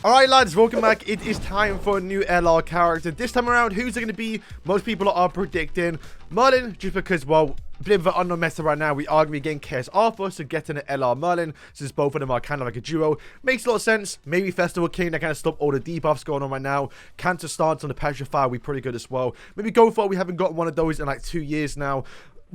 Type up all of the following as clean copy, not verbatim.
Alright lads, welcome back. It is time for a new LR character. This time around, who's it going to be? Most people are predicting Merlin, just because, well, a bit of an unknown meta right now. We are going to be getting Chaos Arthur, so getting an LR Merlin, since both of them are kind of like a duo. Makes a lot of sense. Maybe Festival King, that kind of stop all the debuffs going on right now. Cancer stance on the Petrifier, we're pretty good as well. Maybe go for it. We haven't got one of those in like 2 years now.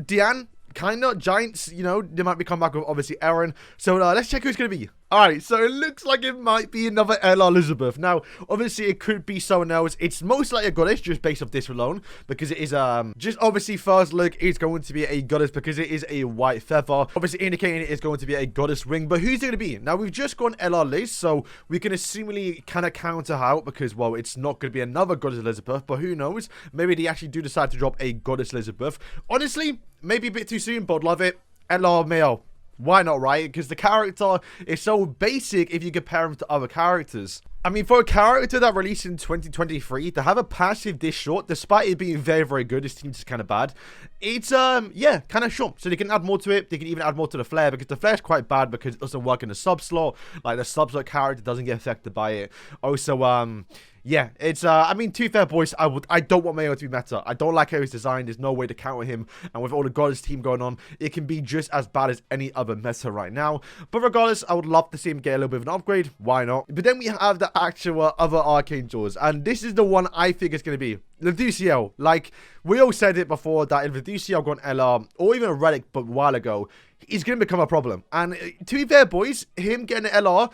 Diane, kind of. Giants, you know, they might be coming back with obviously Aaron. So let's check who it's going to be. Alright, so it looks like it might be another LR Elizabeth. Now, obviously it could be someone else. It's most likely a goddess just based off this alone, because it is just obviously first look it's going to be a goddess because it is a white feather, obviously indicating it is going to be a goddess wing. But who's it going to be? Now, we've just gone LR Liz, so we can assumingly kind of counter out because, well, it's not going to be another goddess Elizabeth, but who knows? Maybe they actually do decide to drop a goddess Elizabeth. Honestly, maybe a bit too soon, but love it. LR Mael. Why not, right? Because the character is so basic if you compare him to other characters. I mean, for a character that released in 2023, to have a passive this short, despite it being very, very good, this team's just kind of bad. It's, yeah, kind of short. So they can add more to it. They can even add more to the flare, because the flare is quite bad because it doesn't work in the sub slot. Like, the sub slot character doesn't get affected by it. Also, yeah, it's, I mean, to be fair, boys, I don't want Mael to be meta. I don't like how he's designed. There's no way to counter him. And with all the goddess team going on, it can be just as bad as any other meta right now. But regardless, I would love to see him get a little bit of an upgrade. Why not? But then we have the actual other archangels. And this is the one I think it's going to be. Ludoicel. Like, we all said it before that if Ludoicel got an LR, or even a relic but a while ago, he's going to become a problem. And to be fair, boys, him getting an LR,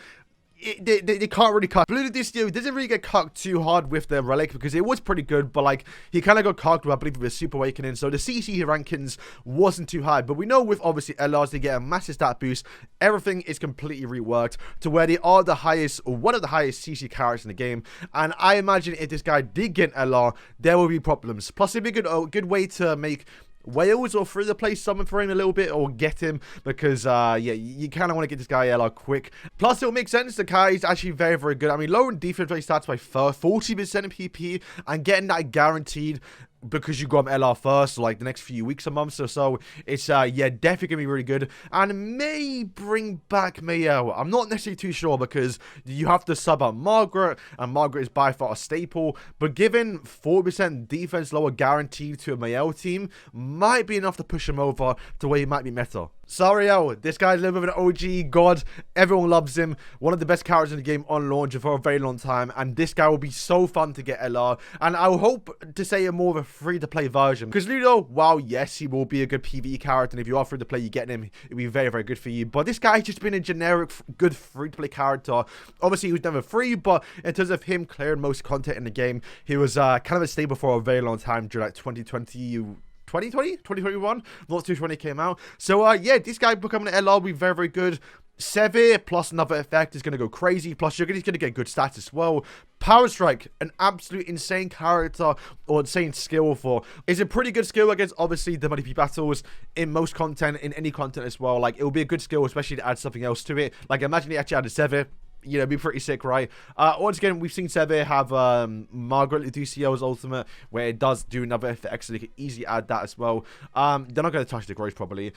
they can't really cut. Blue Ludoicel doesn't really get cucked too hard with the relic because it was pretty good, but like he kind of got cucked with, I believe, with Super Awakening, so the CC rankings wasn't too high. But we know with obviously LRs, they get a massive stat boost. Everything is completely reworked to where they are the highest, or one of the highest CC characters in the game. And I imagine if this guy did get an LR, there will be problems. Plus, it'd be a good way to make Wales or through the place summon for him a little bit, or get him, because yeah, you kind of want to get this guy LR quick. Plus, it'll make sense. The guy is actually very, very good. I mean, lowering defense rate stats by 40% in PP, and getting that guaranteed because you got him LR first, like the next few weeks or months or so. It's yeah, definitely gonna be really good, and may bring back Mael. I'm not necessarily too sure because you have to sub out Margaret, and Margaret is by far a staple, but given 4% defense lower guaranteed to a Mael team might be enough to push him over to where he might be meta. Sariel, this guy's a little bit of an OG god. Everyone loves him. One of the best characters in the game on launch for a very long time. And this guy will be so fun to get LR. And I hope to say a more of a free-to-play version. Because Ludo, while yes, he will be a good PvE character. And if you are free-to-play, you get him. It'll be very, very good for you. But this guy's just been a generic, good free-to-play character. Obviously, he was never free. But in terms of him clearing most content in the game, he was kind of a staple for a very long time during like 2021, not too sure when it came out. So yeah, this guy becoming an LR will be very, very good. Severe plus another effect is going to go crazy. Plus, he's going to get good stats as well. Power Strike, an absolute insane character or insane skill for. It's a pretty good skill against obviously the Money P battles in most content, in any content as well. Like, it will be a good skill, especially to add something else to it. Like, imagine he actually added Severe. You know, be pretty sick, right? Once again, we've seen Severe have Margaret Ludoicel's ultimate, where it does do another effect, so they can easily add that as well. They're not going to touch the growth probably.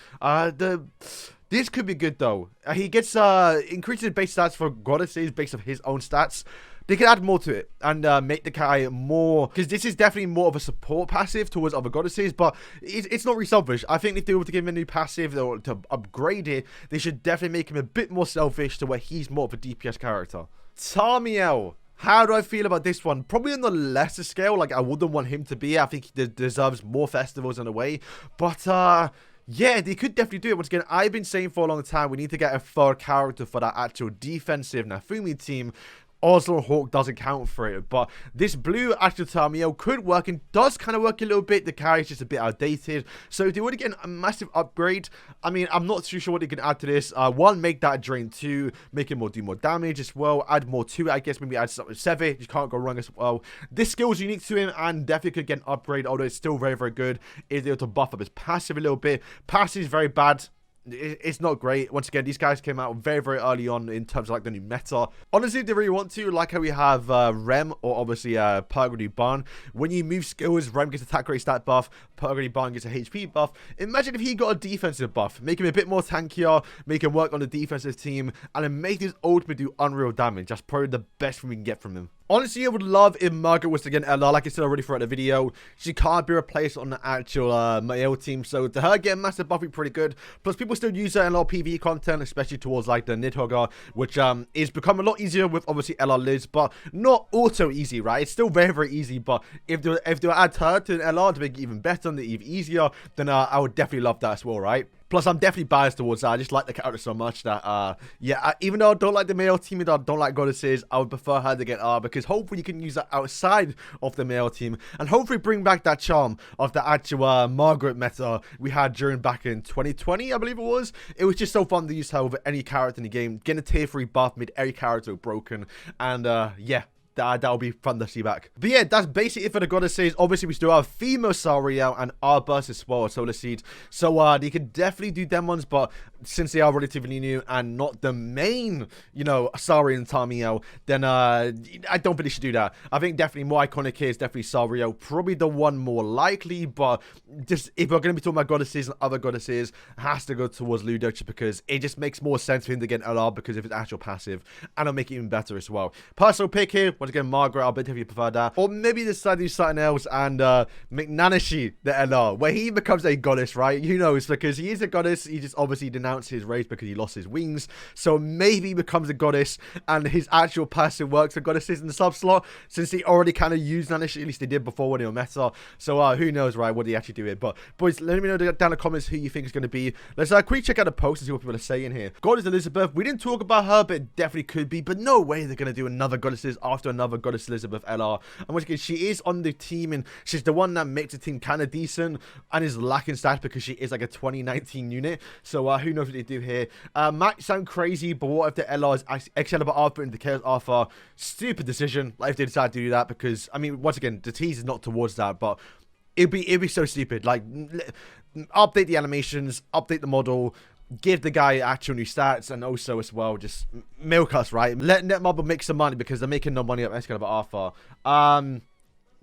This could be good though. He gets increases base stats for goddesses based off his own stats. They can add more to it and make the guy more, because this is definitely more of a support passive towards other goddesses, but it's not really selfish. I think if they were to give him a new passive or to upgrade it, they should definitely make him a bit more selfish to where he's more of a DPS character. Tarmiel. How do I feel about this one? Probably on the lesser scale. Like, I wouldn't want him to be. I think he deserves more festivals in a way. But, yeah, they could definitely do it. Once again, I've been saying for a long time, we need to get a third character for that actual defensive Nafumi team. Oslo Hawk doesn't count for it, but this blue actual Tarmiel could work and does kind of work a little bit. The carry is just a bit outdated, so if they were to get a massive upgrade, I mean, I'm not too sure what they can add to this. One, make that drain. Two, make it do more damage as well. Add more to it, I guess. Maybe add something with Sevi. You can't go wrong as well. This skill is unique to him and definitely could get an upgrade, although it's still very, very good if they were to buff up his passive a little bit. Passive is very bad. it's not great. Once again, these guys came out very, very early on in terms of like the new meta. Honestly, if they really want to, like how we have Rem, or obviously Purgatory Barn, when you move skills, Rem gets attack rate stat buff, Purgatory Barn gets a HP buff. Imagine if he got a defensive buff, make him a bit more tankier, make him work on the defensive team, and then make his ultimate do unreal damage. That's probably the best thing we can get from him. Honestly, I would love if Margaret was to get LR. Like I said already throughout the video, she can't be replaced on the actual Mael team. So to her get a massive buff would be pretty good. Plus, people still use her in a lot of PvE content, especially towards like the Nidhogger, which is become a lot easier with obviously LR Liz, but not auto easy, right? It's still very, very easy. But if they add her to an LR to make it even better and even easier, then I would definitely love that as well, right? Plus, I'm definitely biased towards that. I just like the character so much that, yeah, even though I don't like the Mael team and I don't like goddesses, I would prefer her to get R, because hopefully you can use that outside of the Mael team and hopefully bring back that charm of the actual Margaret meta we had during back in 2020, I believe it was. It was just so fun to use her with any character in the game. Getting a tier 3 buff made every character broken, and yeah. That'll be fun to see back. But yeah, that's basically it for the goddesses. Obviously, we still have female Sariel and Arburst as well as Solar Seed. So they could definitely do them ones, but since they are relatively new and not the main, you know, Sariel and Tamiel, then I don't think they should do that. I think definitely more iconic here is definitely Sariel. Probably the one more likely, but just if we're going to be talking about goddesses and other goddesses, it has to go towards Ludoicel, because it just makes more sense for him to get an LR because of his actual passive, and it'll make it even better as well. Personal pick here. Once again, Margaret, I'll bet if you prefer that. Or maybe decide to do something else and McNanashi, the LR, where he becomes a goddess, right? Who knows? Because he is a goddess. He just obviously denounced his race because he lost his wings. So maybe he becomes a goddess and his actual passive works for goddesses in the sub slot, since he already kind of used Nanashi. At least he did before when he was meta. So who knows, right? What did he actually do it? But boys, let me know down in the comments who you think is going to be. Let's quickly check out the post and see what people are saying here. Goddess Elizabeth. We didn't talk about her, but it definitely could be. But no way they're going to do another goddesses after another Goddess Elizabeth LR. And once again, she is on the team, and she's the one that makes the team kind of decent and is lacking stats because she is like a 2019 unit. So who knows what they do here. Might sound crazy, but what if the LR is Excalibur Arthur into Chaos Arthur? Stupid decision, like if they decide to do that, because I mean, once again, the tease is not towards that, but it'd be so stupid. Like, update the animations, update the model, give the guy actual new stats, and also as well just milk us, right? Let Netmarble make some money, because they're making no money up Excalibur Arthur.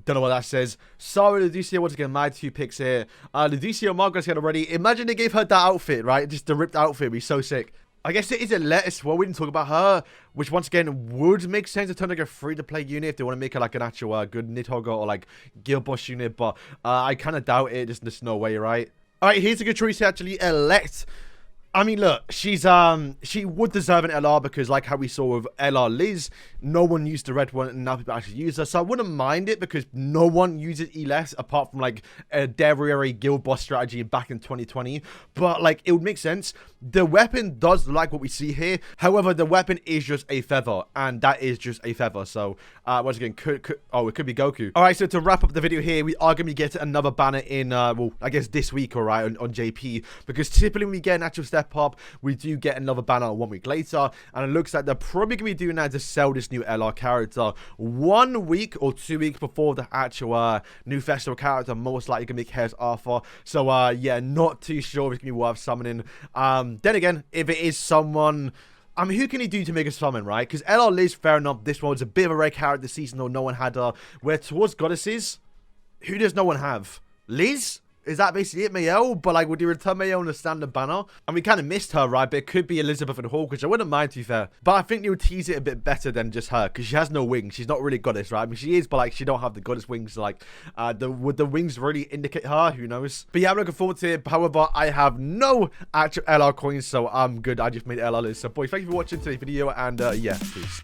Don't know what that says. Sorry, Ludoicel, once again, my 2 picks here. Ludoicel, Margaret's got already. Imagine they gave her that outfit, right? Just the ripped outfit would be so sick. I guess it is a lettuce. Well, we didn't talk about her, which once again would make sense to turn like a free-to-play unit if they want to make her like an actual good Nidhogger or like Guild Boss unit, but I kind of doubt it. There's no way, right? All right, here's a good choice to actually elect. I mean, look, she would deserve an LR, because like how we saw with LR Liz, no one used the red one and now people actually use her. So I wouldn't mind it, because no one uses ELS apart from like a Derriere Guild Boss strategy back in 2020. But like, it would make sense. The weapon does like what we see here. However, the weapon is just a feather, and that is just a feather. So once again, it could be Goku. All right, so to wrap up the video here, we are going to be getting another banner in, well, I guess this week, all right, on JP, because typically when we get an actual step up, we do get another banner 1 week later, and it looks like they're probably going to be doing that to sell this new LR character 1 week or 2 weeks before the actual new festival character, most likely going to be Chaos Arthur. So yeah, not too sure if it's going to be worth summoning. Then again, if it is someone, I mean, who can he do to make a summon, right? Because LR Liz, fair enough, this one was a bit of a rare character this season, though no one had her. Where towards goddesses, who does no one have? Liz? Is that basically it, Mael? But like, would you return Mael on the standard banner? And we kind of missed her, right? But it could be Elizabeth and Hawk, which I wouldn't mind, to be fair. But I think they would tease it a bit better than just her, because she has no wings. She's not really goddess, right? I mean, she is, but like, she don't have the goddess wings. So, like, would the wings really indicate her? Who knows? But yeah, I'm looking forward to it. However, I have no actual LR coins, so I'm good. I just made LR list. So, boys, thank you for watching today's video, and yeah, peace.